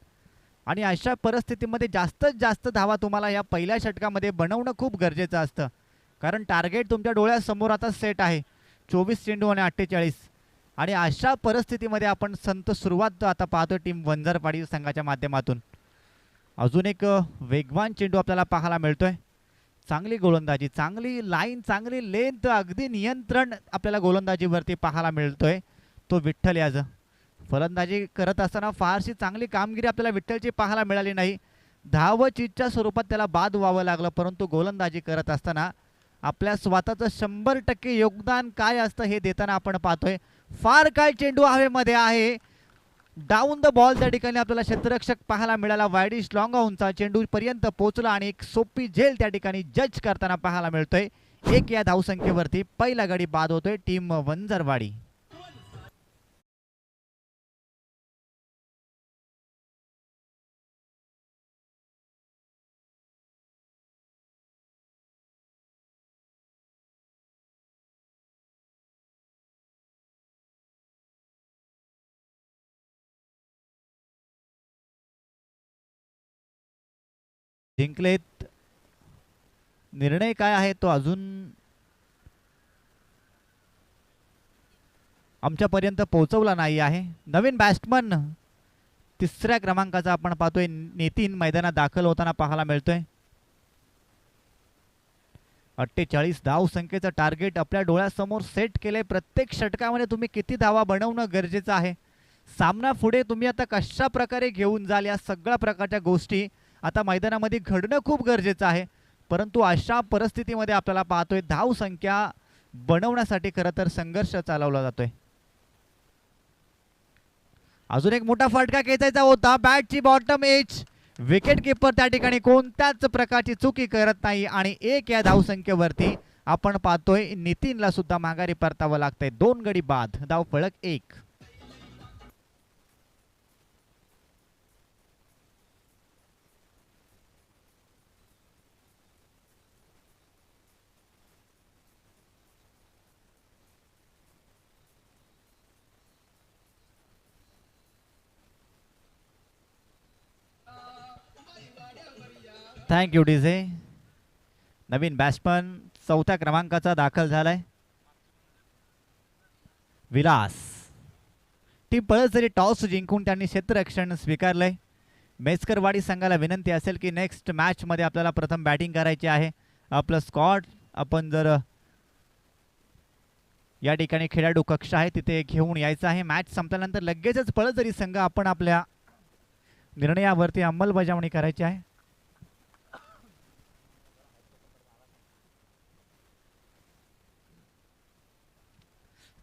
आणि अशा परिस्थितीमध्ये जास्तीत जास्त धावा तुम्हाला या पहिल्या षटकामध्ये बनवणं खूप गरजेचं असतं. कारण टार्गेट तुमच्या डोळ्यासमोर आता सेट आहे. 24 चेंडू आणि 48. आणि अशा परिस्थितीमध्ये आपण संत सुरुवात आता पाहतोय टीम वंजारपाडी संघाच्या माध्यमातून. अजून एक वेगवान चेंडू आपल्याला पाहायला मिळतोय. चांगली गोलंदाजी, चांगली लाईन, चांगली लेंथ, अगदी नियंत्रण आपल्याला गोलंदाजीवरती पाहायला मिळतोय. तो विठ्ठल याज फलंदाजी करत असताना फारशी चांगली कामगिरी आपल्याला विठ्ठलची पाहायला मिळाली नाही. धावचीतच्या स्वरूपात त्याला बाद व्हावं लागलं, परंतु गोलंदाजी करत असताना आपल्या स्वतःचं 100% योगदान काय असतं हे देताना आपण पाहतोय. फार काय चेंडू हवेमध्ये आहे. डाऊन द बॉल त्या ठिकाणी आपल्याला क्षेत्ररक्षक पाहायला मिळाला. वायडिश लॉंग ऑनचा चेंडू पर्यंत पोहोचला आणि एक सोपी झेल त्या ठिकाणी जज करताना पाहायला मिळतोय. एक या धावसंख्येवरती पहिला गडी बाद होतोय टीम वंजारवाडी. जिंकलेत. निर्णय काय आहे तो अजून आमच्यापर्यंत पोहोचवला नाही आहे. नवीन बॅट्समन 3ऱ्या क्रमांकाचा आपण पाहतोय नितीन मैदानात दाखल होताना पाहायला मिळतोय. 48 धाव संख्येचं टार्गेट आपल्या डोळ्यासमोर सेट केले. प्रत्येक षटकामध्ये तुम्ही किती धावा बनवणं गरजेचं आहे. सामना पुढे तुम्ही आता कशा प्रकारे घेऊन जाल या सगळ्या प्रकारच्या गोष्टी आता मैदानामध्ये घडणं खूप गरजेचं आहे. परंतु अशा परिस्थितीमध्ये आपल्याला पाहतोय धाव संख्या बनवण्यासाठी खरं तर संघर्ष चालवला जातोय. अजून एक मोठा फटका खेचायचा होता. बॅटची बॉटम एज. विकेट किपर त्या ठिकाणी कोणत्याच प्रकारची चुकी करत नाही आणि एक या धावसंख्येवरती आपण पाहतोय नितीनला सुद्धा माघारी परतावं लागतंय. 2 गडी बाद, धाव फलक 1. Thank you DJ. नवीन बॅट्समन 4थ्या क्रमांकाचा दाखल झालाय विलास. टीम पळत जरी टॉस जिंकून त्यांनी क्षेत्ररक्षण स्वीकारलंय. मेस्करवाडी संघाला विनंती असेल की नेक्स्ट मॅच मध्ये आपल्याला प्रथम बॅटिंग करायची आहे. आपलं स्क्वॉड आपण जर या ठिकाणी खेळाडू कक्ष आहे तिथे घेऊन यायचं आहे. मॅच संपल्यानंतर लगेचच पळत जरी संघ आपण आपल्या निर्णयावरती अंमलबजावणी करायची आहे.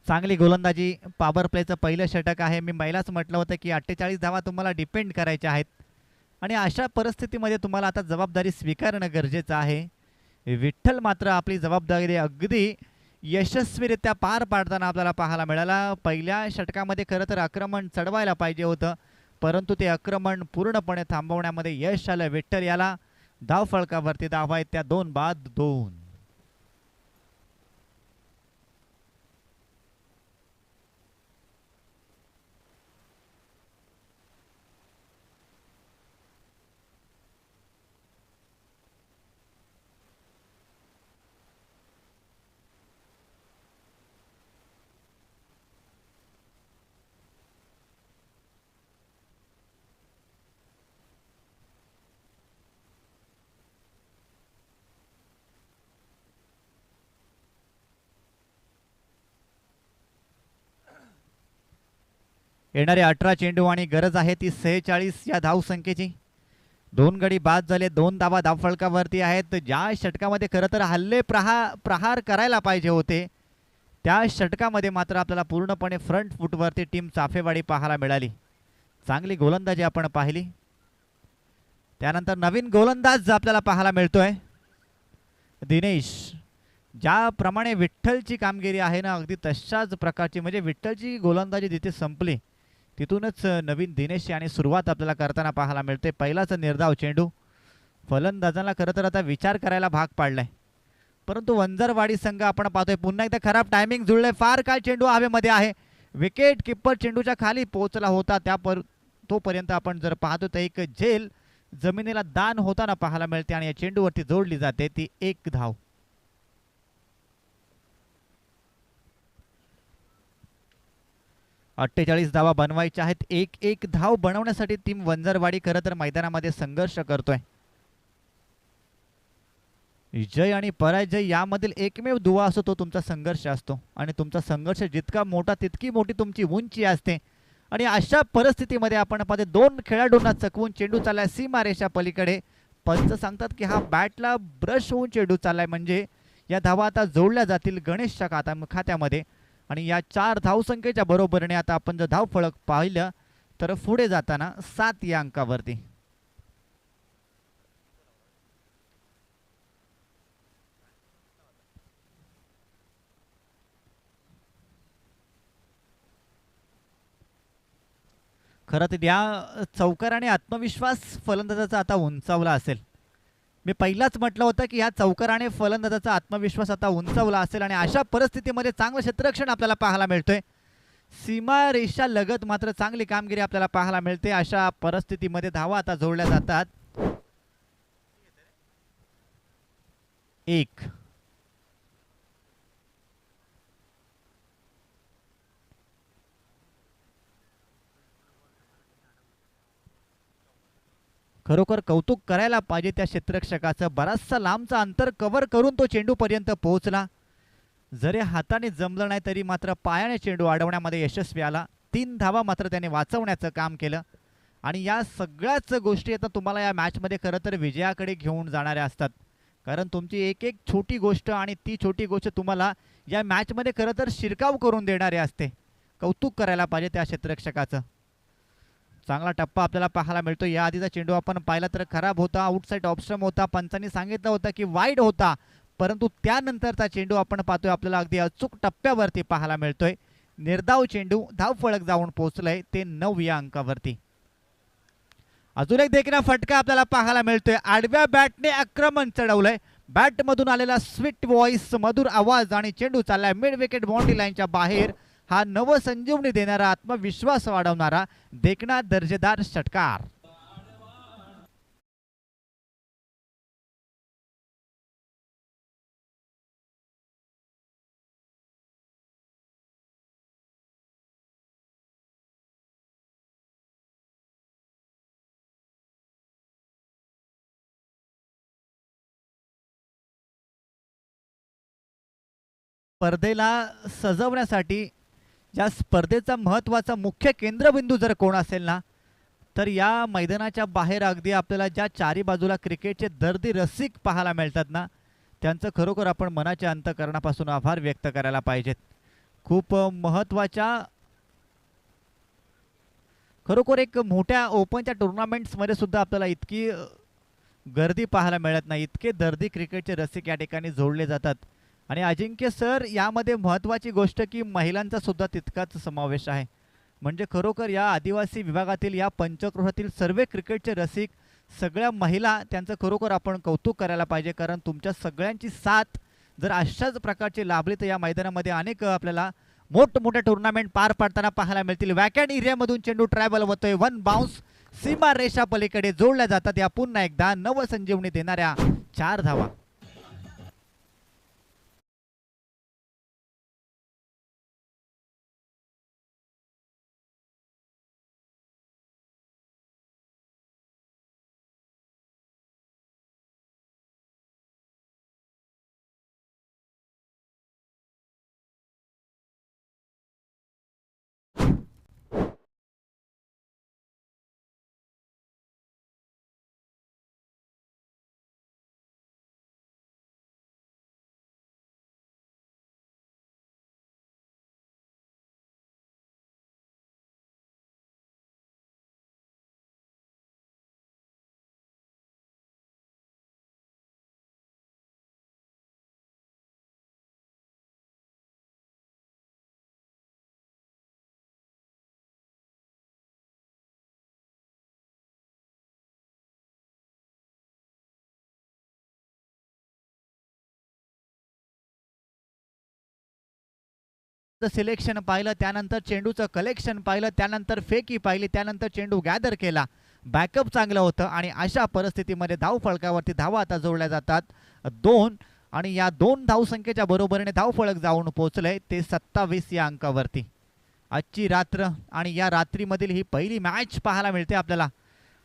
चांगली गोलंदाजी, पॉवर प्लेचं पहिलं षटक आहे. मी पहिलाच म्हटलं होतं की 48 धावा तुम्हाला डिपेंड करायच्या आहेत आणि अशा परिस्थितीमध्ये तुम्हाला आता जबाबदारी स्वीकारणं गरजेचं आहे. विठ्ठल मात्र आपली जबाबदारी अगदी यशस्वीरित्या पार पाडताना आपल्याला पाहायला मिळाला. पहिल्या षटकामध्ये खरं तर आक्रमण चढवायला पाहिजे होतं, परंतु ते आक्रमण पूर्णपणे थांबवण्यामध्ये यश आलं. विठ्ठल याला धाव फळकावरती धावा आहेत त्या 2 बाद 2. येणारे 18 चेंडू आणि गरज आहे ती 46 या धावसंख्येची. 2 गडी बाद झाले, 2 धावा धावफलकावरती आहेत. ज्या षटकामध्ये खरं तर हल्ले प्रहार करायला पाहिजे होते त्या षटकामध्ये मात्र आपल्याला पूर्णपणे फ्रंट फुटवरती टीम चाफेवाडी पाहायला मिळाली. चांगली गोलंदाजी आपण पाहिली. त्यानंतर नवीन गोलंदाज आपल्याला पाहायला मिळतोय दिनेश. ज्याप्रमाणे विठ्ठलची कामगिरी आहे ना अगदी तशाच प्रकारची, म्हणजे विठ्ठलची गोलंदाजी जिथे संपली तिथूनच नवीन दिनेश याने सुरुवात आपल्याला करताना पाहायला मिळते. पहिलाच निर्धाव चेंडू फलंदाजांना खरं तर आता विचार करायला भाग पाडलाय. परंतु वंजरवाडी संघ आपण पाहतोय पुन्हा एकदा खराब टायमिंग जुळलंय. फार काय चेंडू हवेमध्ये आहे. विकेट किपर चेंडूच्या खाली पोहोचला होता तोपर्यंत आपण जर पाहतो तर एक झेल जमिनीला दान होताना पाहायला मिळते आणि या चेंडूवरती जोडली जाते ती एक धाव. अठ्ठेचाळीस धावा बनवायच्या आहेत. एक धाव बनवण्यासाठी टीम वंजरवाडी खरं तर मैदानामध्ये संघर्ष करतोय. जय आणि पराजय यामधील एकमेव दुवा असतो तो तुमचा संघर्ष असतो आणि तुमचा संघर्ष जितका मोठा तितकी मोठी तुमची उंची असते. आणि अशा परिस्थितीमध्ये आपण पाहतो 2 खेळाडूंना चकवून चेंडू चाललाय सीमारेषा पलीकडे. पंच सांगतात की हा बॅटला ब्रश होऊन चेंडू चाललाय, म्हणजे या धावा आता जोडल्या जातील गणेशच्या खात्यामध्ये. आणि या 4 धावसंख्येच्या बरोबरीने आता आपण जर धाव फलक पाहिलं तर पुढे जाताना 7 या अंकावरती. खरं तर या चौकाराने आत्मविश्वास फलंदाजाचा आता उंचावला असेल. मी पहिलाच म्हटलं होतं की या चौकाराने फलंदाजाचा आत्मविश्वास आता उंचावला असेल आणि अशा परिस्थितीमध्ये चांगलं क्षेत्ररक्षण आपल्याला पाहायला मिळतोय. सीमारेषा लगत मात्र चांगली कामगिरी आपल्याला पाहायला मिळते. अशा परिस्थितीमध्ये धावा आता जोडल्या जातात. 1 खरोखर कौतुक करायला पाहिजे त्या क्षेत्ररक्षकाचं. बराचसा लांबचा अंतर कव्हर करून तो चेंडूपर्यंत पोहोचला. जरी हाताने जमलं नाही तरी मात्र पायाने चेंडू अडवण्यामध्ये यशस्वी आला. 3 धावा मात्र त्याने वाचवण्याचं काम केलं. आणि या सगळ्याच गोष्टी आता तुम्हाला या मॅचमध्ये खरं तर विजयाकडे घेऊन जाणाऱ्या असतात. कारण तुमची एक छोटी गोष्ट आणि ती छोटी गोष्ट तुम्हाला या मॅचमध्ये खरं तर शिरकाव करून देणारी असते. कौतुक करायला पाहिजे त्या क्षेत्ररक्षकाचं. चांगला टप्पा आपल्याला पाहायला मिळतो. या आधीचा चेंडू आपण पाहिला तर खराब होता, आउटसाइड ऑप्शन होता. पंचांनी सांगितलं होतं की वाईड होता, परंतु त्यानंतरचा चेंडू आपण पाहतोय आपल्याला अगदी अचूक टप्प्यावरती पाहायला मिळतोय. निर्धाव चेंडू धाव फळक जाऊन पोहोचलंय ते 9 या अंकावरती. अजून एक देखील फटका आपल्याला पाहायला मिळतोय. आडव्या बॅटने आक्रमण चढवलंय. बॅटमधून आलेला स्वीट व्हॉइस मधुर आवाज आणि चेंडू चाललाय मिड विकेट बाउंड्री लाईनच्या बाहेर. हा नवसंजीवनी देणारा आत्मविश्वास वाढवणारा देखणा दर्जेदार षटकार. स्पर्धेला सजवण्यासाठी या स्पर्धेचा महत्त्वाचा मुख्य केंद्रबिंदू जर कोण असेल ना तर या मैदानाच्या बाहेर अगदी आपल्याला ज्या चारी बाजूला क्रिकेटचे दर्दी रसिक पाहायला मिळतात ना त्यांचं खरोखर आपण मनाच्या अंतःकरणापासून आभार व्यक्त करायला पाहिजेत. खूप महत्त्वाच्या खरोखर एक मोठ्या ओपनच्या टुर्नामेंट्समध्ये सुद्धा आपल्याला इतकी गर्दी पाहायला मिळत नाही. इतके दर्दी क्रिकेटचे रसिक या ठिकाणी जोडले जातात. आणि अजिंक्य सर यामध्ये महत्त्वाची गोष्ट की महिलांचा सुद्धा तितकाच समावेश आहे. म्हणजे खरोखर या आदिवासी विभागातील या पंचक्रोशातील सर्व क्रिकेटचे रसिक सगळ्या महिला त्यांचं खरोखर आपण कौतुक करायला पाहिजे. कारण तुमच्या सगळ्यांची साथ जर अशाच प्रकारची लाभली तर या मैदानामध्ये अनेक आपल्याला मोठमोठ्या टुर्नामेंट पार पाडताना पाहायला मिळतील. वॅकॅट एरियामधून चेंडू ट्रॅव्हल होतोय. 1 बाउन्स सीमा रेषा पलीकडे जोडल्या जातात. या पुन्हा एकदा नवसंजीवनी देणाऱ्या 4 धावा. सिलेक्शन पाहिलं, त्यानंतर चेंडूचं कलेक्शन पाहिलं, त्यानंतर फेकी पाहिली, त्यानंतर चेंडू गॅदर केला, बॅकअप चांगलं होतं आणि अशा परिस्थितीमध्ये धावफलकावरती धावा आता जोडल्या जातात 2 आणि या 2 धावसंख्येच्या बरोबरीने धावफलक जाऊन पोहोचलंय ते 27 या अंकावरती. आजची रात्र आणि या रात्रीमधील ही पहिली मॅच पाहायला मिळते आपल्याला.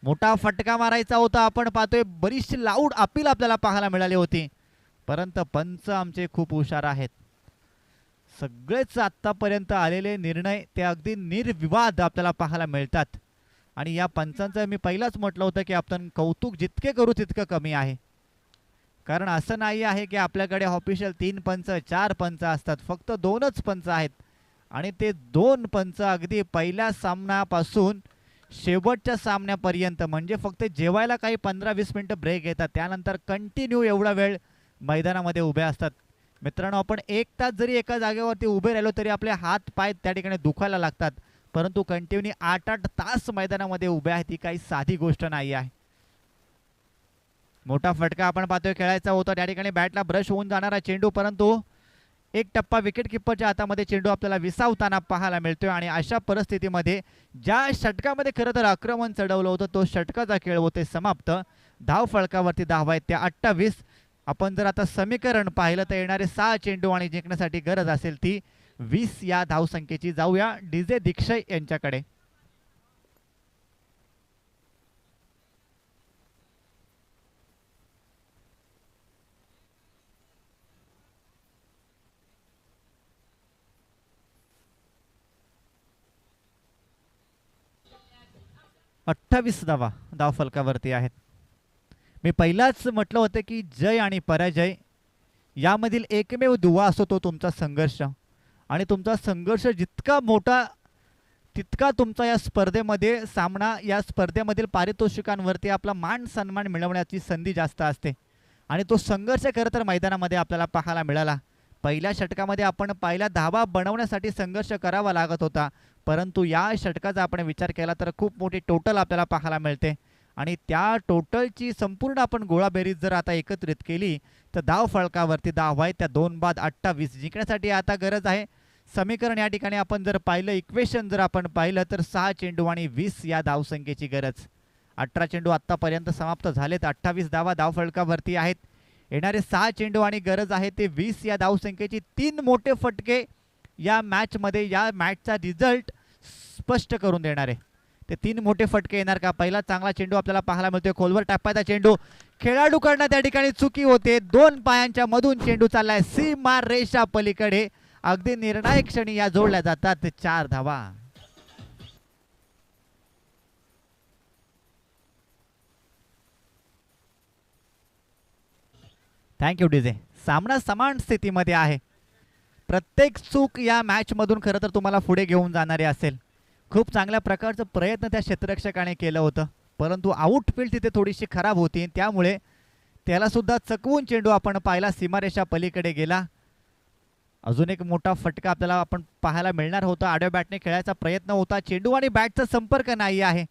मोठा फटका मारायचा होता, आपण पाहतोय बरीचशी लाऊड अपील आपल्याला पाहायला मिळाली होती, परंतु पंच आमचे खूप हुशार आहेत. सगळेच आत्तापर्यंत आलेले निर्णय ते अगदी निर्विवाद आपल्याला पाहायला मिळतात आणि या पंचांचं मी पहिलाच म्हटलं होतं की आपण कौतुक जितके करू तितकं कमी आहे. कारण असं नाही आहे की आपल्याकडे ऑफिशियल 3 पंच 4 पंच असतात, फक्त 2च पंच आहेत आणि ते 2 पंच अगदी पहिल्या सामन्यापासून शेवटच्या सामन्यापर्यंत म्हणजे फक्त जेवायला काही 15-20 मिनिटं ब्रेक येतात, त्यानंतर कंटिन्यू एवढा वेळ मैदानामध्ये उभे असतात. मित्रांनो, आपण 1 तास जरी एका जागेवरती उभे राहिलो तरी आपले हात पाय त्या ठिकाणी दुखायला लागतात, परंतु कंटिन्यू 8-8 तास मैदानामध्ये उभे आहेत ही काही साधी गोष्ट नाही आहे. मोठा फटका आपण पाहतोय खेळायचा होता, त्या ठिकाणी बॅटला ब्रश होऊन जाणारा चेंडू, परंतु एक टप्पा विकेट किपरच्या हातामध्ये चेंडू आपल्याला विसावताना पाहायला मिळतोय आणि अशा परिस्थितीमध्ये ज्या षटकामध्ये खरं तर आक्रमण चढवलं होतं तो षटकाचा खेळ होते समाप्त. धाव फळकावरती धावा आहेत त्या 28. आपण जर आता समीकरण पाहिलं तर येणारे 6 चेंडू आणि जिंकण्यासाठी गरज असेल ती 20 या धावसंख्येची. जाऊया डीजे दीक्षय यांच्याकडे. अठ्ठावीस धावा धावफलकावरती आहेत. मी पहिलाच म्हटलं होतं की जय आणि पराजय यामधील एकमेव दुवा असतो तो तुमचा संघर्ष आणि तुमचा संघर्ष जितका मोठा तितका तुमचा या स्पर्धेमध्ये सामना, या स्पर्धेमधील पारितोषिकांवरती आपला मान सन्मान मिळवण्याची संधी जास्त असते आणि तो संघर्ष खरं तर मैदानामध्ये आपल्याला पाहायला मिळाला. पहिल्या षटकामध्ये आपण पहिल्या धावा बनवण्यासाठी संघर्ष करावा लागत होता, परंतु या षटकाचा आपण विचार केला तर खूप मोठी टोटल आपल्याला पाहायला मिळते आणि त्या टोटलची संपूर्ण आपण गोळाबेरीज जर आता एकत्रित केली तर धाव फळकावरती धावा आहेत त्या 2 बाद 28. जिंकण्यासाठी आता गरज आहे समीकरण या ठिकाणी आपण जर पाहिलं, इक्वेशन जर आपण पाहिलं तर 6 चेंडू आणि 20 या धावसंख्येची गरज. 18 चेंडू आत्तापर्यंत समाप्त झालेत, 28 धावा धाव फळकावरती आहेत. येणारे 6 चेंडू आणि गरज आहे ते 20 या धावसंख्येची. 3 मोठे फटके या मॅचमध्ये या मॅचचा रिझल्ट स्पष्ट करून देणारे. ते 3 मोठे फटके येणार का? पहिला चांगला चेंडू आपल्याला पाहायला मिळतोय, खोलवर टाकपायचा चेंडू, खेळाडूकडनं त्या ठिकाणी चुकी होते, 2 पायांच्या मधून चेंडू चाललाय सीमा रेषा पलीकडे. अगदी निर्णायक क्षणी या जोडल्या जातात 4 धावा. Thank you DJ. सामना समान स्थितीमध्ये आहे. प्रत्येक चूक या मॅच मधून खरं तर तुम्हाला पुढे घेऊन जाणारे असेल. खूप चांगल्या प्रकारचं प्रयत्न त्या क्षेत्ररक्षकाने केलं होतं, परंतु आउटफील्ड तिथे थोडीशी खराब होती, त्यामुळे त्याला सुद्धा चकवून चेंडू आपण पाहिला सीमारेषा पलीकडे गेला. अजून एक मोठा फटका आपल्याला आपण पाहायला मिळणार होता. आडव्या बॅटने खेळायचा प्रयत्न होता, चेंडू आणि बॅटचा संपर्क नाही आहे.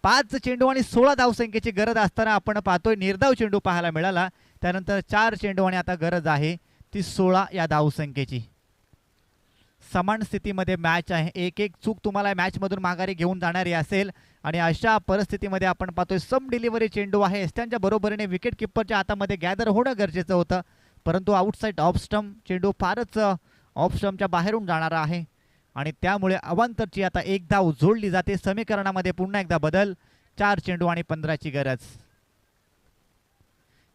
5 चेंडू आणि 16 धावसंख्येची गरज असताना आपण पाहतोय निर्धाव चेंडू पाहायला मिळाला. त्यानंतर 4 चेंडू आणि आता गरज आहे ती 16 या धावसंख्येची. समान स्थितीमध्ये मॅच आहे. एक एक चूक तुम्हाला मॅचमधून माघारी घेऊन जाणारी असेल आणि अशा परिस्थितीमध्ये आपण पाहतोय सम डिलिव्हरी चेंडू आहे. एस्टनच्या बरोबरीने विकेट किपरच्या हातामध्ये गॅदर होणं गरजेचं होतं, परंतु आउटसाइड ऑफ स्टंप चेंडू फारच ऑफ स्टंपच्या बाहेरून जाणारा आहे आणि त्यामुळे अवांतरची आता 1 धाव जोडली जाते. समीकरणामध्ये पुन्हा एकदा बदल. 4 चेंडू आणि 15ची गरज.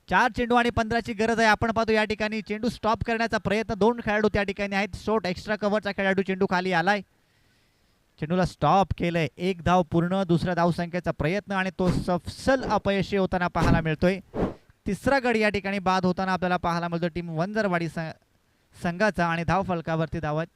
4 चेंडू आणि 15ची गरज आहे. आपण पाहतो या ठिकाणी चेंडू स्टॉप करण्याचा प्रयत्न 2 खेळाडू त्या ठिकाणी आहेत. शॉर्ट एक्स्ट्रा कव्हरचा खेळाडू चेंडू खाली आलाय, चेंडूला स्टॉप केलंय. 1 धाव पूर्ण. दुसऱ्या धावसंख्येचा प्रयत्न आणि तो सफसल अपयशी होताना पाहायला मिळतोय. तिसरा गड या ठिकाणी बाद होताना आपल्याला पाहायला मिळतो टीम वंजरवाडी संघाचा आणि धाव फलकावरती धावत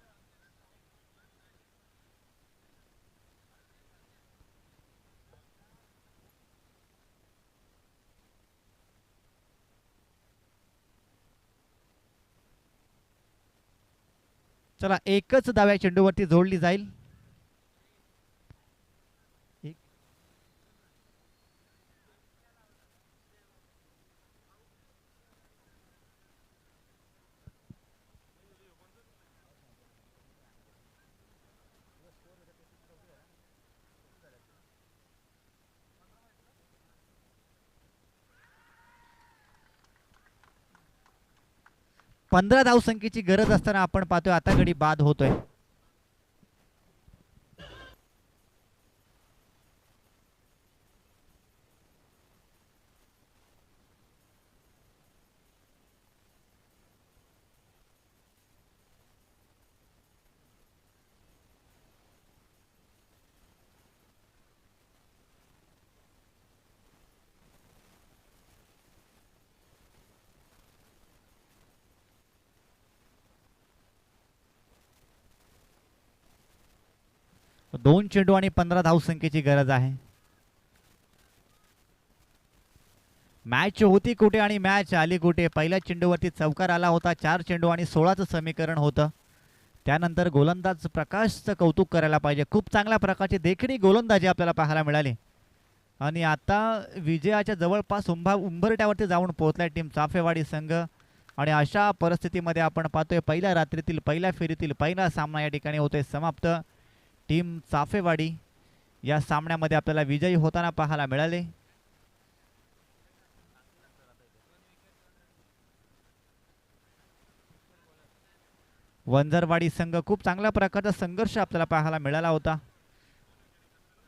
चला एकच धाव्या चेंडूवरती जोडली जाईल. 15 धावसंख्येची गरज असताना आपण पाहतोय आता गडी बाद होतोय. दोन चेंडू आणि 15 धावसंख्येची गरज आहे. मॅच होती कुठे आणि मॅच आली कुठे. पहिल्या चेंडूवरती चौकार आला होता. 4 चेंडू आणि 16चं समीकरण होतं. त्यानंतर गोलंदाज प्रकाशचं कौतुक करायला पाहिजे. खूप चांगल्या प्रकारची देखणी गोलंदाजी आपल्याला पाहायला मिळाली आणि आता विजयाच्या जवळपास उंबरट्यावरती जाऊन पोहोचलाय टीम चाफेवाडी संघ. आणि अशा परिस्थितीमध्ये आपण पाहतोय पहिल्या रात्रीतील पहिल्या फेरीतील पहिला सामना या ठिकाणी होतोय समाप्त. टीम चाफेवाडी या सामन्यामध्ये आपल्याला विजयी होताना पाहायला मिळाले. वंजरवाडी संघ खूप चांगल्या प्रकारचा संघर्ष आपल्याला पाहायला मिळाला होता.